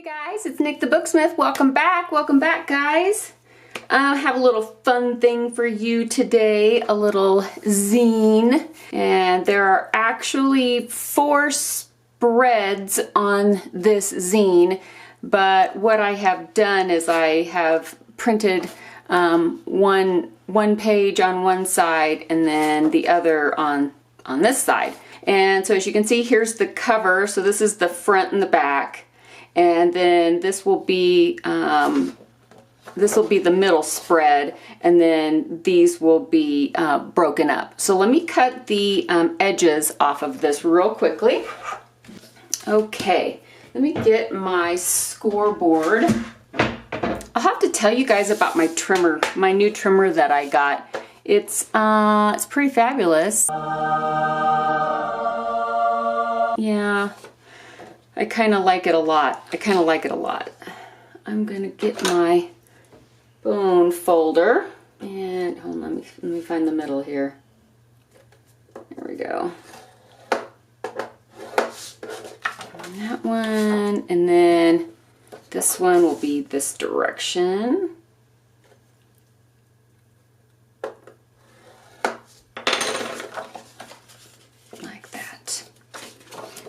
Hey guys, it's Nick the Booksmith. Welcome back guys. I have a little fun thing for you today, a little zine, and there are actually 4 spreads on this zine, but what I have done is I have printed one page on one side and then the other on this side. And so as you can see, here's the cover. So this is the front and the back. And then this will be the middle spread, and then these will be broken up. So let me cut the edges off of this real quickly. Okay, let me get my scoreboard. I'll have to tell you guys about my trimmer, my new trimmer that I got. It's pretty fabulous. Yeah. I kind of like it a lot. I'm gonna get my bone folder and hold on, let me find the middle here. There we go. And that one, and then this one will be this direction.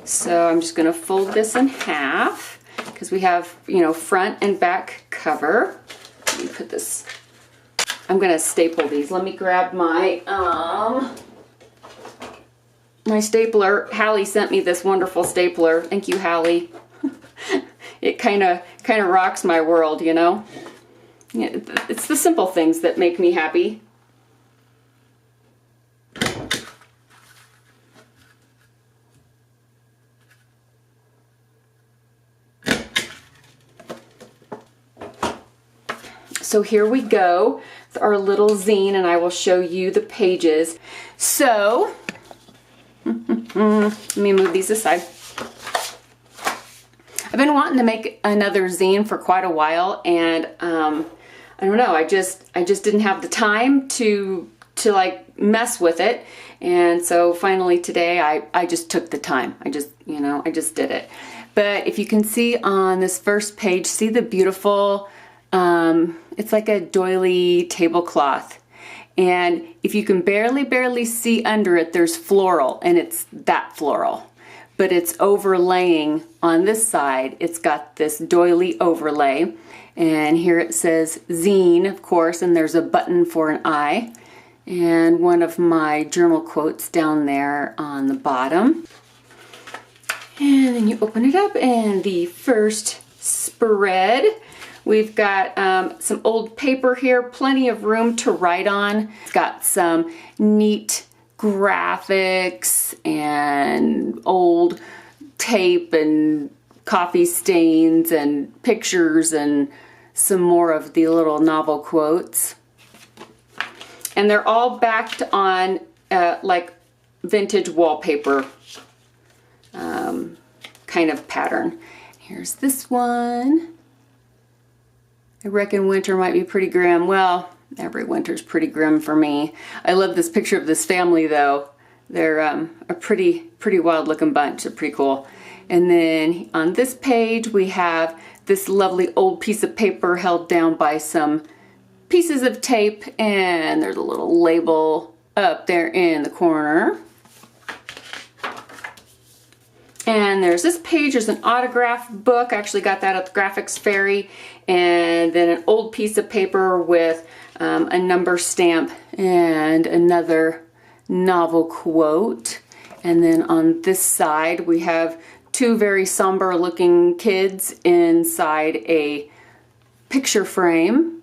So I'm just going to fold this in half because we have, you know, front and back cover. Let me put this, I'm going to staple these. Let me grab my my stapler. Hallie sent me this wonderful stapler. Thank you, Hallie. It kind of rocks my world, you know. Yeah, it's the simple things that make me happy. So here we go, our little zine, and I will show you the pages. So, let me move these aside. I've been wanting to make another zine for quite a while, and I don't know, I just didn't have the time to like mess with it, and so finally today I just took the time. I just did it. But if you can see on this first page, see the beautiful, it's like a doily tablecloth, and if you can barely see under it, there's floral, and it's that floral, but it's overlaying on this side. It's got this doily overlay, and here it says zine, of course, and there's a button for an eye, and one of my journal quotes down there on the bottom. And then you open it up, and the first spread, we've got some old paper here, plenty of room to write on. It's got some neat graphics and old tape and coffee stains and pictures and some more of the little novel quotes. And they're all backed on like vintage wallpaper kind of pattern. Here's this one. I reckon winter might be pretty grim. Well, every winter's pretty grim for me. I love this picture of this family though. They're a pretty wild looking bunch. They're pretty cool. And then on this page we have this lovely old piece of paper held down by some pieces of tape, and there's a little label up there in the corner. And there's this page, there's an autograph book. I actually got that at the Graphics Fairy. And then an old piece of paper with a number stamp and another novel quote. And then on this side we have 2 very somber looking kids inside a picture frame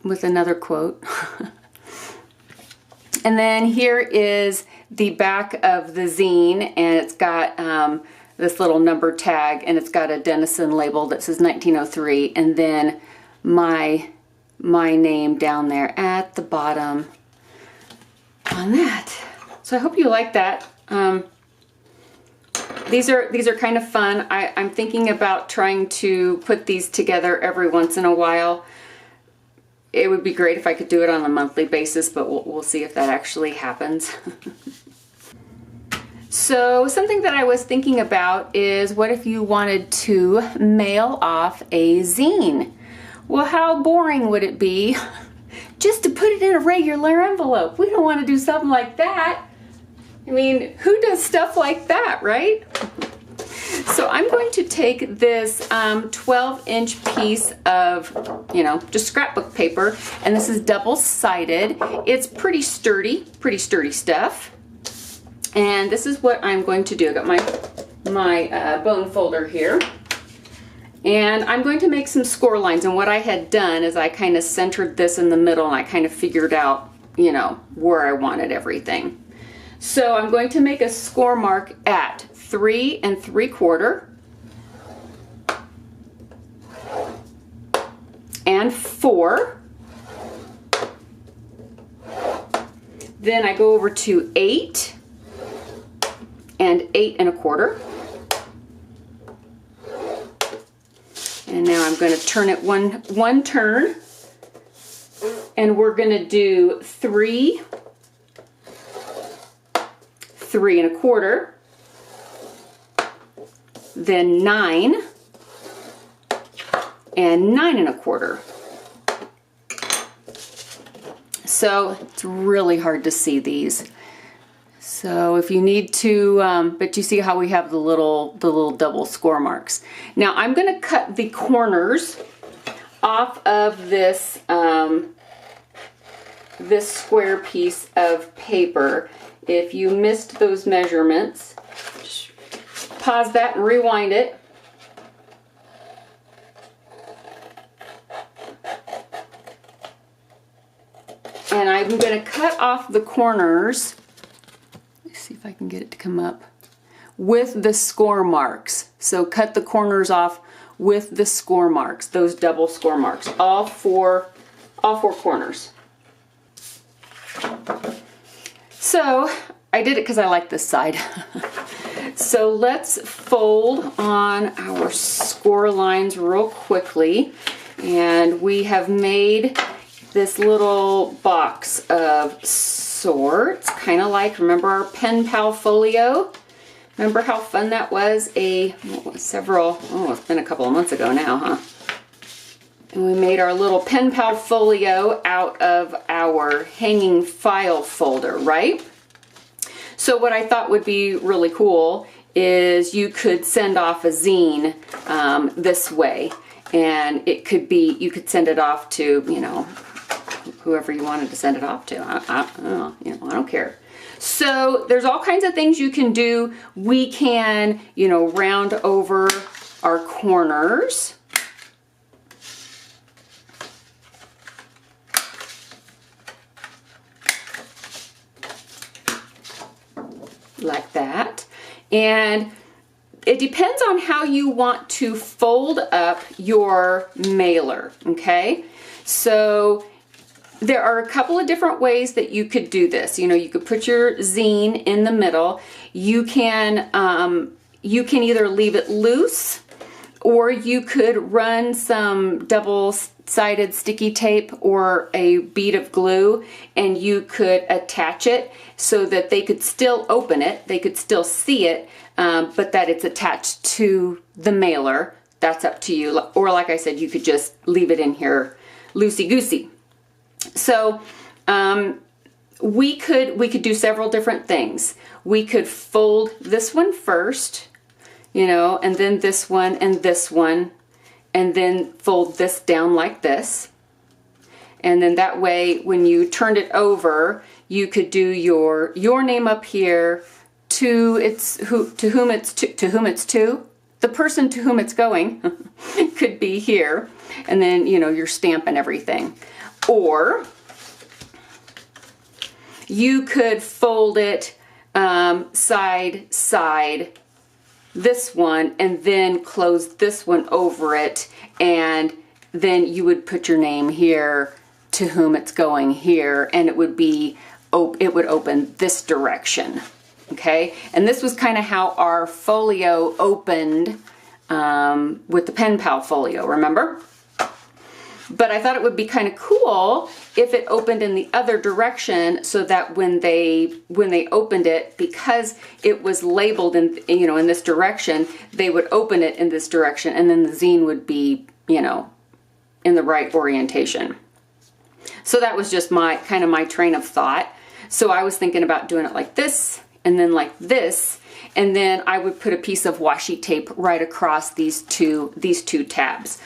with another quote. And then here is the back of the zine, and it's got this little number tag, and it's got a Denison label that says 1903, and then my name down there at the bottom on that. So I hope you like that. These are kind of fun. I'm thinking about trying to put these together every once in a while. It would be great if I could do it on a monthly basis, but we'll see if that actually happens. So something that I was thinking about is, what if you wanted to mail off a zine? Well, how boring would it be just to put it in a regular envelope? We don't want to do something like that. I mean, who does stuff like that, right? So I'm going to take this 12-inch piece of, just scrapbook paper, and this is double-sided. It's pretty sturdy stuff. And this is what I'm going to do. I got my bone folder here. And I'm going to make some score lines. And what I had done is I kind of centered this in the middle, and I kind of figured out, where I wanted everything. So I'm going to make a score mark at 3 3/4 and 4. Then I go over to 8 and 8 1/4. And now I'm going to turn it one turn, and we're going to do 3 1/4, then 9 and 9 1/4. So it's really hard to see these. So if you need to, but you see how we have the little double score marks. Now I'm going to cut the corners off of this this square piece of paper. If you missed those measurements, just pause that and rewind it. And I'm going to cut off the corners. Let's see if I can get it to come up with the score marks. So cut the corners off with the score marks, those double score marks, all four corners. So I did it because I like this side. So let's fold on our score lines real quickly. And we have made this little box of sorts, kind of like, remember our pen pal folio? Remember how fun that was? It's been a couple of months ago now, huh? And we made our little pen pal folio out of our hanging file folder, right? So what I thought would be really cool is you could send off a zine this way, and it could be, you could send it off to, whoever you wanted to send it off to. I don't care. So there's all kinds of things you can do. We can, round over our corners. Like that. And it depends on how you want to fold up your mailer, okay? So there are a couple of different ways that you could do this. You could put your zine in the middle. You can either leave it loose, or you could run some double-sided sticky tape or a bead of glue, and you could attach it so that they could still open it, they could still see it, but that it's attached to the mailer. That's up to you. Or like I said, you could just leave it in here loosey-goosey. So we could do several different things. We could fold this one first, and then this one, and then fold this down like this. And then that way, when you turned it over, you could do your name up here, to whom it's to. The person to whom it's going could be here, and then your stamp and everything. Or you could fold it side, this one, and then close this one over it, and then you would put your name here, to whom it's going here, and it would open this direction. Okay, and this was kind of how our folio opened with the pen pal folio, remember? But I thought it would be kind of cool if it opened in the other direction, so that when they opened it, because it was labeled in, you know, in this direction, they would open it in this direction, and then the zine would be, you know, in the right orientation. So that was just my kind of my train of thought. So I was thinking about doing it like this, and then like this, and then I would put a piece of washi tape right across these two tabs.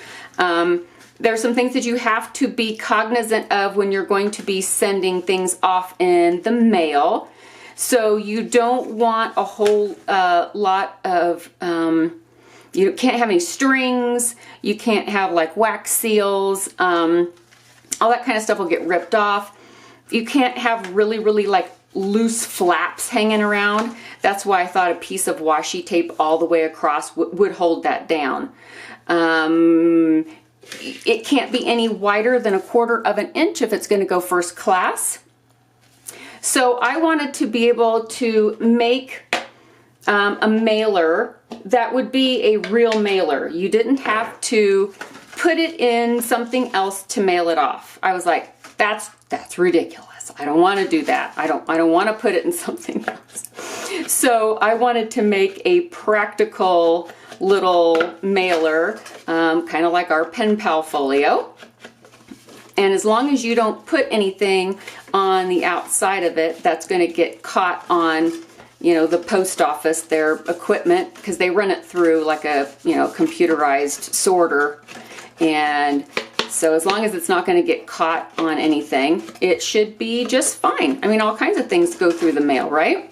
There's some things that you have to be cognizant of when you're going to be sending things off in the mail. So you don't want a whole lot of, you can't have any strings, you can't have like wax seals, all that kind of stuff will get ripped off. You can't have really, really like loose flaps hanging around. That's why I thought a piece of washi tape all the way across would hold that down. It can't be any wider than 1/4 inch if it's going to go first class. So I wanted to be able to make a mailer that would be a real mailer. You didn't have to put it in something else to mail it off. I was like, that's ridiculous. I don't want to do that. I don't want to put it in something else. So I wanted to make a practical little mailer, kind of like our pen pal folio. And as long as you don't put anything on the outside of it that's going to get caught on, you know, the post office, their equipment, because they run it through like a, you know, computerized sorter. And so as long as it's not going to get caught on anything, it should be just fine. I mean, all kinds of things go through the mail, right?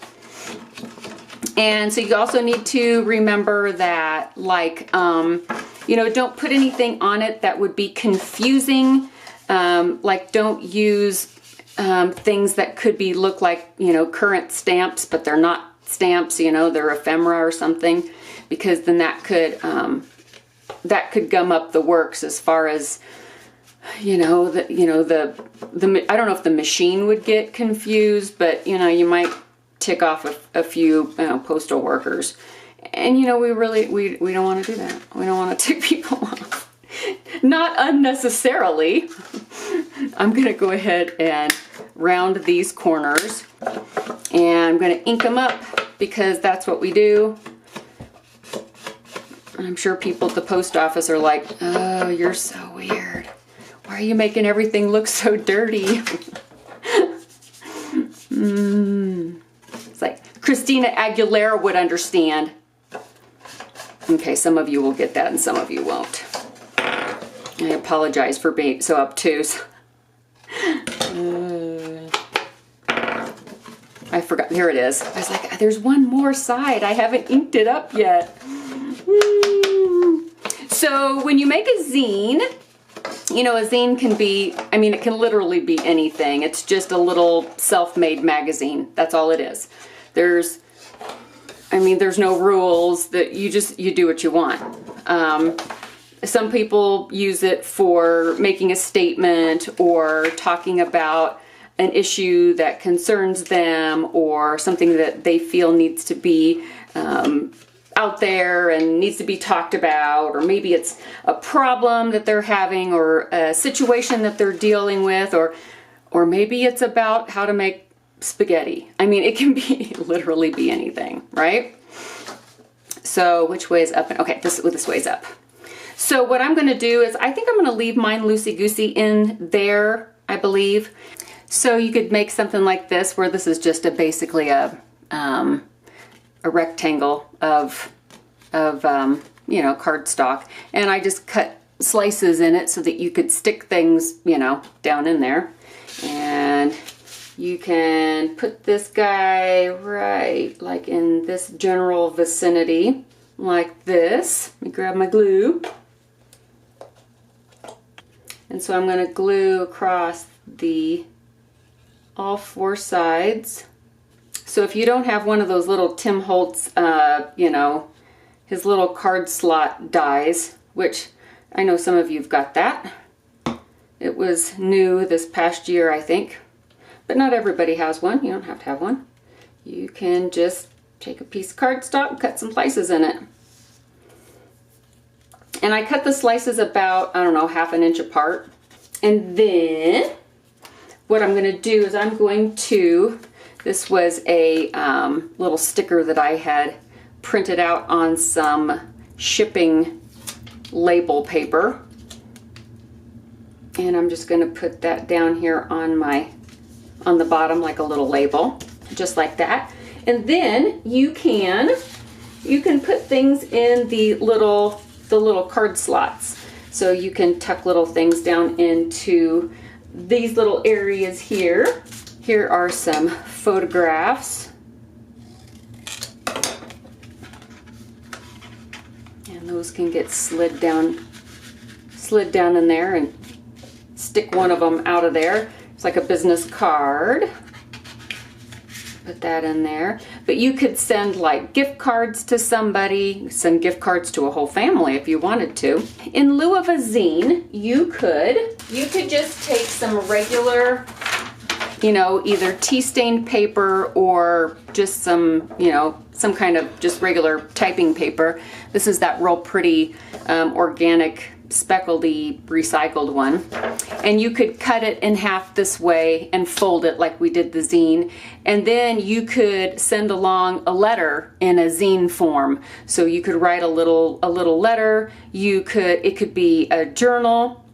And so you also need to remember that, like, you know, don't put anything on it that would be confusing. Like, don't use things that could look like, you know, current stamps, but they're not stamps, you know, they're ephemera or something, because then that could gum up the works as far as, I don't know if the machine would get confused, but, you know, you might tick off a few postal workers. And, you know, we don't want to do that. We don't want to tick people off. Not unnecessarily. I'm going to go ahead and round these corners. And I'm going to ink them up because that's what we do. I'm sure people at the post office are like, oh, you're so weird. Why are you making everything look so dirty? It's like Christina Aguilera would understand. Okay, some of you will get that and some of you won't. I apologize for being so obtuse. I forgot. Here it is. I was like, there's one more side. I haven't inked it up yet. So when you make a zine, you know, a zine can be, I mean, it can literally be anything. It's just a little self-made magazine. That's all it is. There's no rules. That you do what you want. Some people use it for making a statement or talking about an issue that concerns them or something that they feel needs to be out there and needs to be talked about, or maybe it's a problem that they're having or a situation that they're dealing with, or maybe it's about how to make spaghetti. I mean, it can be literally be anything, right? So which way is up? Okay, this way is up. So what I'm going to do is I think I'm going to leave mine loosey-goosey in there, I believe. So you could make something like this, where this is just basically a rectangle of you know, cardstock, and I just cut slices in it so that you could stick things, you know, down in there. And you can put this guy right like in this general vicinity like this. Let me grab my glue. And so I'm going to glue across all four sides. So if you don't have one of those little Tim Holtz, you know, his little card slot dies, which I know some of you've got that. It was new this past year, I think. But not everybody has one. You don't have to have one. You can just take a piece of cardstock and cut some slices in it. And I cut the slices about, I don't know, 1/2 inch apart. And then what I'm going to do is I'm going to, this was a little sticker that I had printed out on some shipping label paper. And I'm just going to put that down here on the bottom like a little label, just like that. And then you can put things in the little card slots. So you can tuck little things down into these little areas here. Here are some photographs. And those can get slid down in there, and stick one of them out of there. It's like a business card. Put that in there. But you could send like gift cards to somebody, send gift cards to a whole family if you wanted to. In lieu of a zine, you could just take some regular, either tea-stained paper or just some, some kind of just regular typing paper. This is that real pretty organic speckledy recycled one, and you could cut it in half this way and fold it like we did the zine, and then you could send along a letter in a zine form. So you could write a little letter. It could be a journal,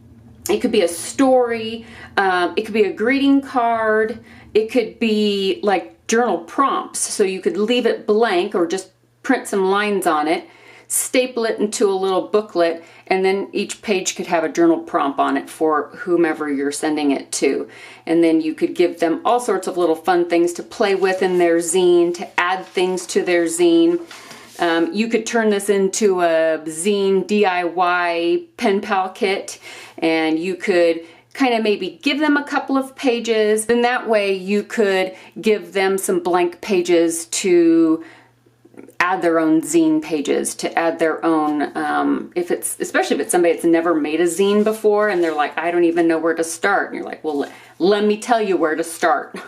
it could be a story, it could be a greeting card, it could be like journal prompts, so you could leave it blank or just print some lines on it, staple it into a little booklet, and then each page could have a journal prompt on it for whomever you're sending it to. And then you could give them all sorts of little fun things to play with in their zine, to add things to their zine. You could turn this into a zine DIY pen pal kit, and you could kind of maybe give them a couple of pages. And that way you could give them some blank pages to add their own zine pages, to add their own, especially if it's somebody that's never made a zine before and they're like, I don't even know where to start. And you're like, well, let me tell you where to start.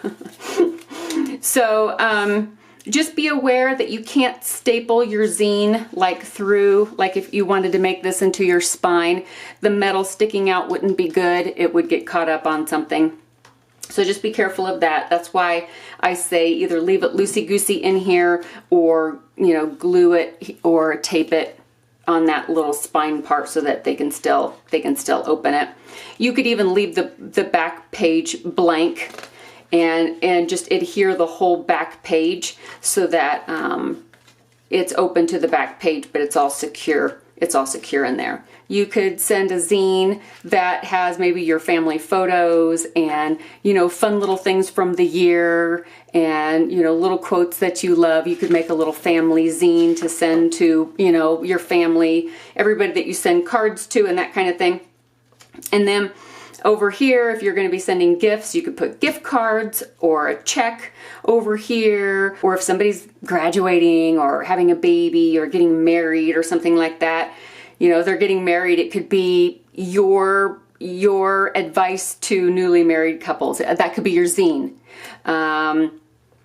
So just be aware that you can't staple your zine like if you wanted to make this into your spine, the metal sticking out wouldn't be good. It would get caught up on something. So just be careful of that. That's why I say either leave it loosey-goosey in here, or glue it or tape it on that little spine part so that they can still open it. You could even leave the back page blank and just adhere the whole back page so that it's open to the back page, but it's all secure. It's all secure in there. You could send a zine that has maybe your family photos and, fun little things from the year and, little quotes that you love. You could make a little family zine to send to, your family, everybody that you send cards to and that kind of thing. And then over here, if you're going to be sending gifts, you could put gift cards or a check over here. Or if somebody's graduating or having a baby or getting married or something like that, they're getting married, it could be your advice to newly married couples. That could be your zine.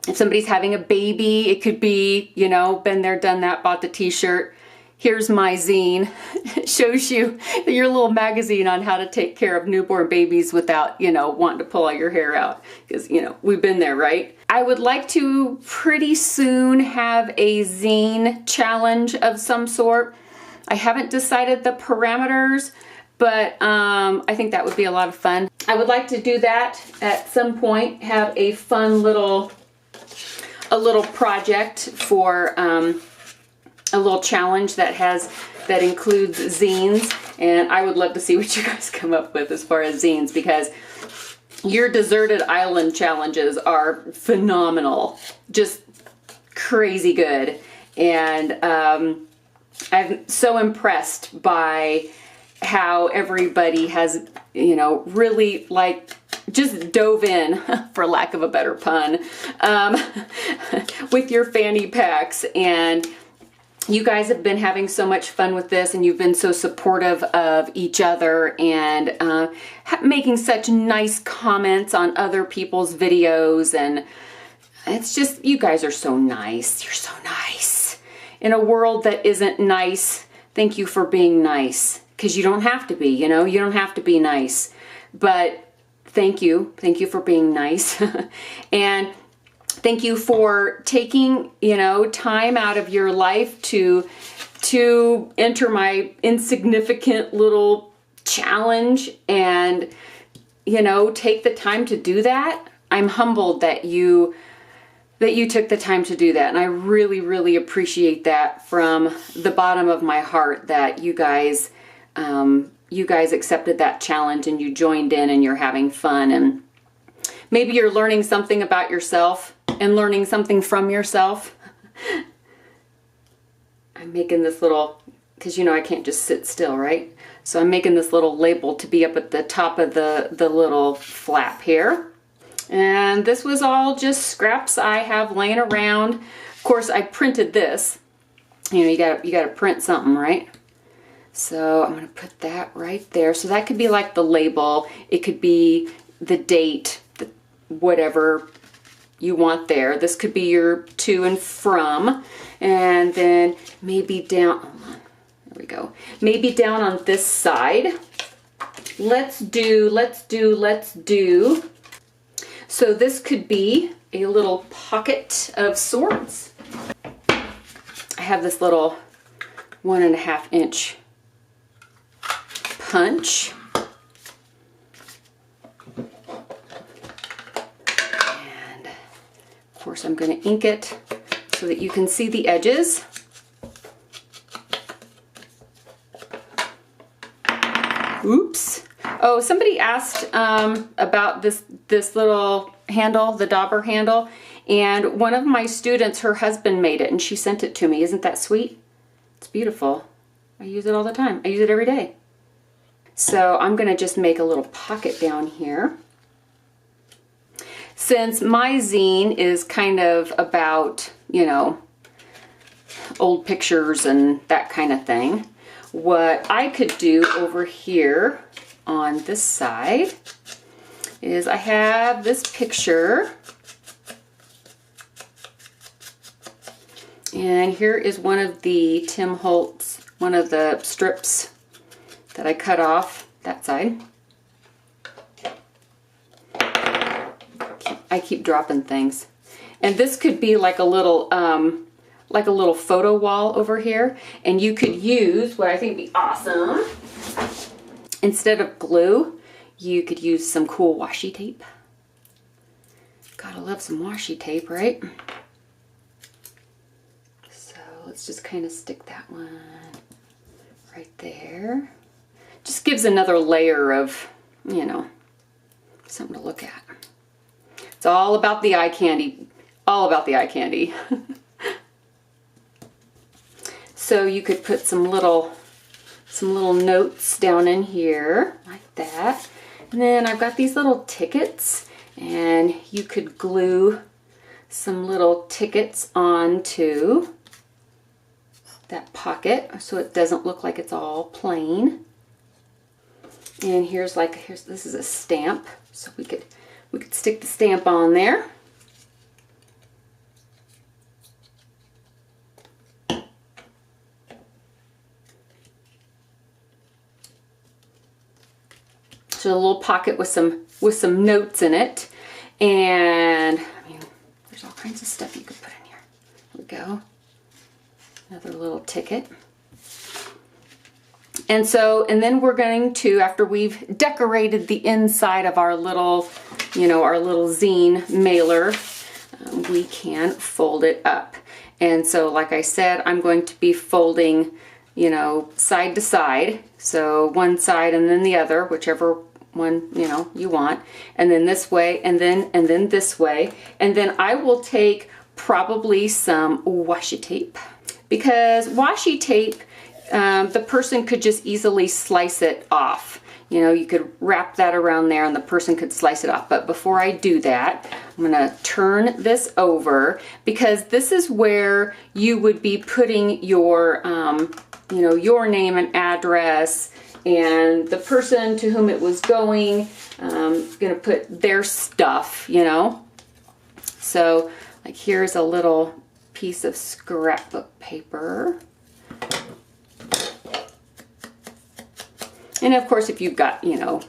If somebody's having a baby, it could be, been there, done that, bought the t-shirt. Here's my zine. It shows you your little magazine on how to take care of newborn babies without, wanting to pull all your hair out. Because, we've been there, right? I would like to pretty soon have a zine challenge of some sort. I haven't decided the parameters, but I think that would be a lot of fun. I would like to do that at some point, have a fun little project for a little challenge that includes zines, and I would love to see what you guys come up with as far as zines, because your deserted island challenges are phenomenal, just crazy good. And I'm so impressed by how everybody has, really just dove in, for lack of a better pun, with your fanny packs. And you guys have been having so much fun with this, and you've been so supportive of each other and making such nice comments on other people's videos. And it's just, you guys are so nice. You're so nice. In a world that isn't nice, thank you for being nice. because you don't have to be, you know, you don't have to be nice. But thank you for being nice. And thank you for taking, you know, time out of your life to enter my insignificant little challenge and, you know, take the time to do that. I'm humbled that you took the time to do that. And I really, really appreciate that from the bottom of my heart, that you guys accepted that challenge and you joined in and you're having fun. And maybe you're learning something about yourself and learning something from yourself. I'm making this little, because you know I can't just sit still, right? So I'm making this little label to be up at the top of the little flap here. And this was all just scraps I have laying around. Of course, I printed this. You know, you got to print something, right? So I'm going to put that right there. So that could be like the label. It could be the date, whatever you want there. This could be your to and from. And then maybe down, hold on, there we go. Maybe down on this side. Let's do. So this could be a little pocket of sorts. I have this little 1.5 inch punch. And of course I'm going to ink it so that you can see the edges. Oops. Oh, somebody asked about this little handle, the dauber handle, and one of my students, her husband made it and she sent it to me. Isn't that sweet? It's beautiful. I use it all the time. I use it every day. So I'm going to just make a little pocket down here. Since my zine is kind of about, you know, old pictures and that kind of thing, what I could do over here on this side is I have this picture, and here is one of the Tim Holtz, one of the strips that I cut off that side. I keep dropping things. And this could be like a little photo wall over here, and you could use what I think would be awesome. Instead of glue, you could use some cool washi tape. Gotta love some washi tape, right? So let's just kind of stick that one right there. Just gives another layer of, you know, something to look at. It's all about the eye candy. All about the eye candy. So you could put some little notes down in here like that. And then I've got these little tickets, and you could glue some little tickets onto that pocket so it doesn't look like it's all plain. And here's this is a stamp, so we could stick the stamp on there. So a little pocket with some notes in it, and I mean, there's all kinds of stuff you could put in here. There we go. Another little ticket. And then we're going to, after we've decorated the inside of our little, you know, our little zine mailer, we can fold it up. And so, like I said, I'm going to be folding, you know, side to side. So one side and then the other, whichever one, you know, you want. And then this way, and then this way. And then I will take probably some washi tape, because washi tape, the person could just easily slice it off. You know, you could wrap that around there and the person could slice it off. But before I do that, I'm going to turn this over, because this is where you would be putting your, you know, your name and address, and the person to whom it was going is going to put their stuff, you know. So, like, here's a little piece of scrapbook paper. And of course, if you've got, you know,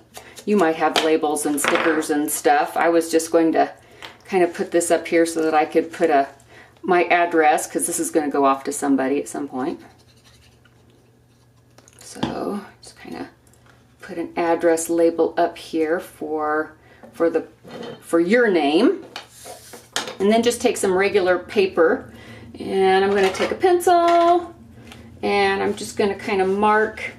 you might have labels and stickers and stuff. I was just going to kind of put this up here so that I could put my address, because this is going to go off to somebody at some point. So just kind of put an address label up here for your name. And then just take some regular paper, and I'm going to take a pencil, and I'm just going to kind of mark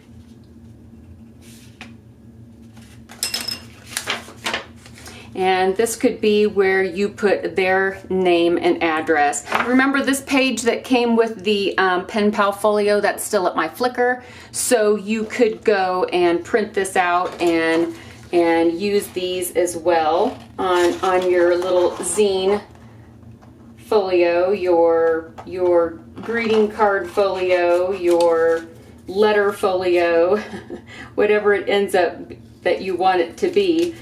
and this could be where you put their name and address. Remember this page that came with the Pen Pal Folio, that's still at my Flickr, so you could go and print this out and use these as well on your little zine folio, your greeting card folio, your letter folio, whatever it ends up that you want it to be.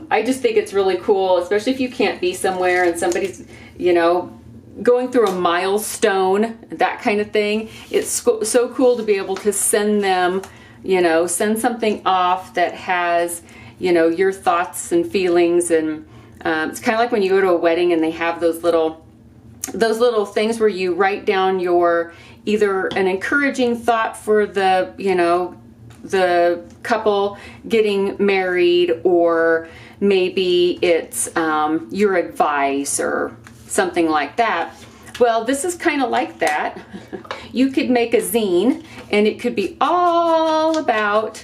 I just think it's really cool, especially if you can't be somewhere and somebody's, you know, going through a milestone, that kind of thing. It's so cool to be able to send them, you know, send something off that has, you know, your thoughts and feelings. And it's kind of like when you go to a wedding and they have those little things where you write down your either an encouraging thought for the, you know, the couple getting married, or maybe it's your advice or something like that. Well, this is kind of like that. You could make a zine, and it could be all about,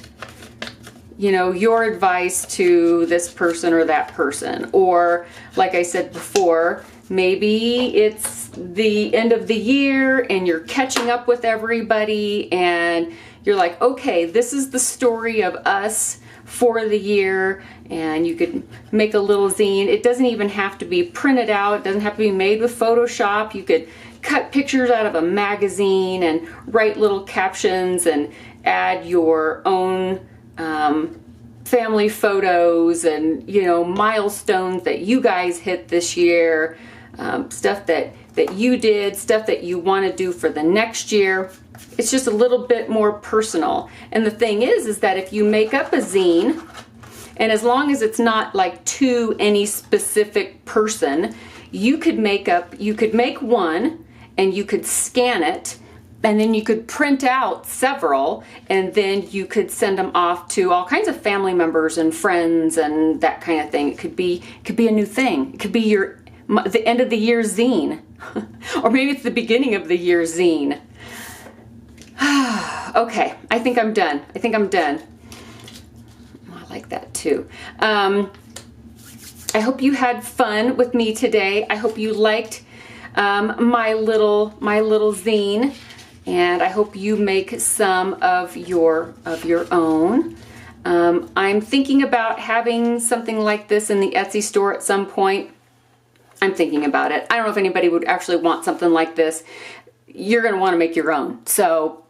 you know, your advice to this person or that person. Or like I said before, maybe it's the end of the year and you're catching up with everybody and you're like, okay, this is the story of us for the year, and you could make a little zine. It doesn't even have to be printed out. It doesn't have to be made with Photoshop. You could cut pictures out of a magazine and write little captions and add your own family photos and, you know, milestones that you guys hit this year, stuff that you did, stuff that you want to do for the next year. It's just a little bit more personal. And the thing is that if you make up a zine, and as long as it's not like to any specific person, you could make one and you could scan it, and then you could print out several, and then you could send them off to all kinds of family members and friends and that kind of thing. It could be a new thing. It could be the end of the year zine, or maybe it's the beginning of the year zine. Okay, I think I'm done. I like that too. I hope you had fun with me today. I hope you liked my little zine, and I hope you make some of your own. I'm thinking about having something like this in the Etsy store at some point. I'm thinking about it. I don't know if anybody would actually want something like this. You're going to want to make your own. So,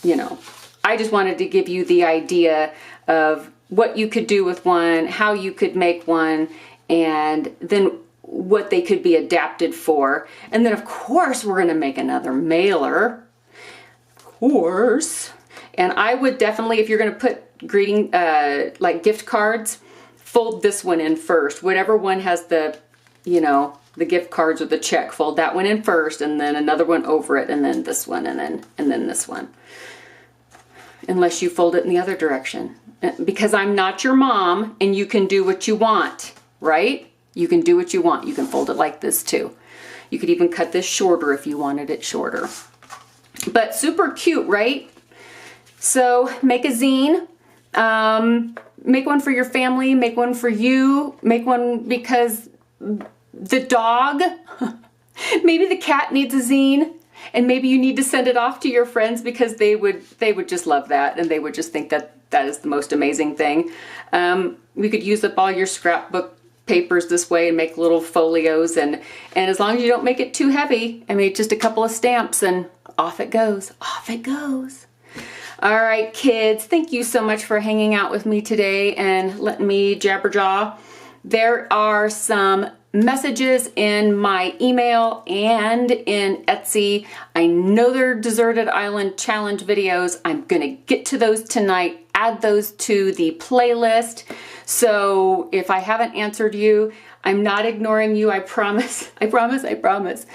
you know, I just wanted to give you the idea of what you could do with one, how you could make one, and then what they could be adapted for. And then, of course, we're going to make another mailer. Of course. And I would definitely, if you're going to put greeting, like gift cards, fold this one in first. Whatever one has the, you know, the gift cards or the check, fold that one in first, and then another one over it, and then this one, and then this one. Unless you fold it in the other direction. Because I'm not your mom, and you can do what you want, right? You can do what you want. You can fold it like this too. You could even cut this shorter if you wanted it shorter. But super cute, right? So make a zine. Make one for your family. Make one for you. Make one because the dog, maybe the cat needs a zine. And maybe you need to send it off to your friends because they would just love that, and they would just think that that is the most amazing thing. We could use up all your scrapbook papers this way and make little folios, and as long as you don't make it too heavy, I mean, just a couple of stamps and off it goes. Off it goes. All right, kids, thank you so much for hanging out with me today and letting me jabberjaw. There are some messages in my email and in Etsy. I know they're Deserted Island Challenge videos. I'm gonna get to those tonight add those to the playlist. So if I haven't answered you, I'm not ignoring you. I promise. I promise. I promise.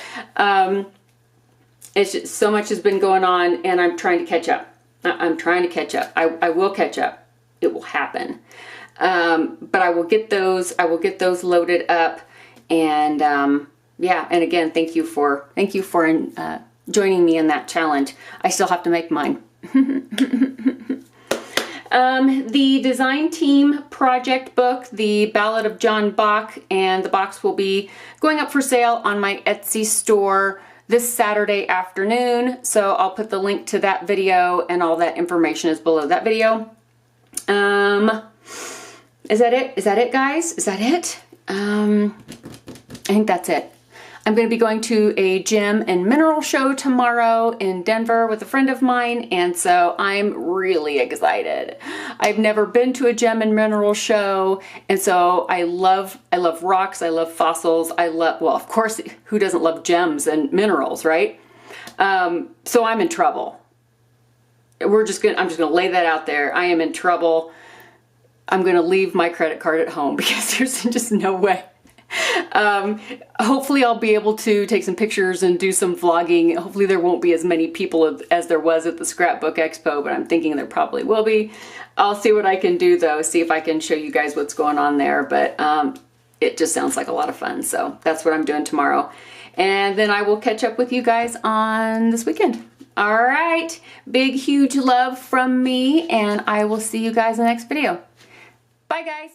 It's just, so much has been going on, and I'm trying to catch up. I'm trying to catch up. I will catch up. It will happen. But I will get those. I will get those loaded up, and yeah. And again, thank you for joining me in that challenge. I still have to make mine. The design team project book, The Ballad of John Bach, and the box will be going up for sale on my Etsy store this Saturday afternoon. So I'll put the link to that video, and all that information is below that video. Is that it? Is that it, guys? Is that it? I think that's it. I'm going to be going to a gem and mineral show tomorrow in Denver with a friend of mine, and so I'm really excited. I've never been to a gem and mineral show, and so I love rocks, I love fossils, well, of course, who doesn't love gems and minerals, right? So I'm in trouble. I'm just gonna lay that out there. I am in trouble. I'm gonna leave my credit card at home because there's just no way. Hopefully I'll be able to take some pictures and do some vlogging. Hopefully there won't be as many people as there was at the Scrapbook Expo, but I'm thinking there probably will be. I'll see what I can do though, see if I can show you guys what's going on there, but it just sounds like a lot of fun. So that's what I'm doing tomorrow. And then I will catch up with you guys on this weekend. All right, big, huge love from me, and I will see you guys in the next video. Bye, guys.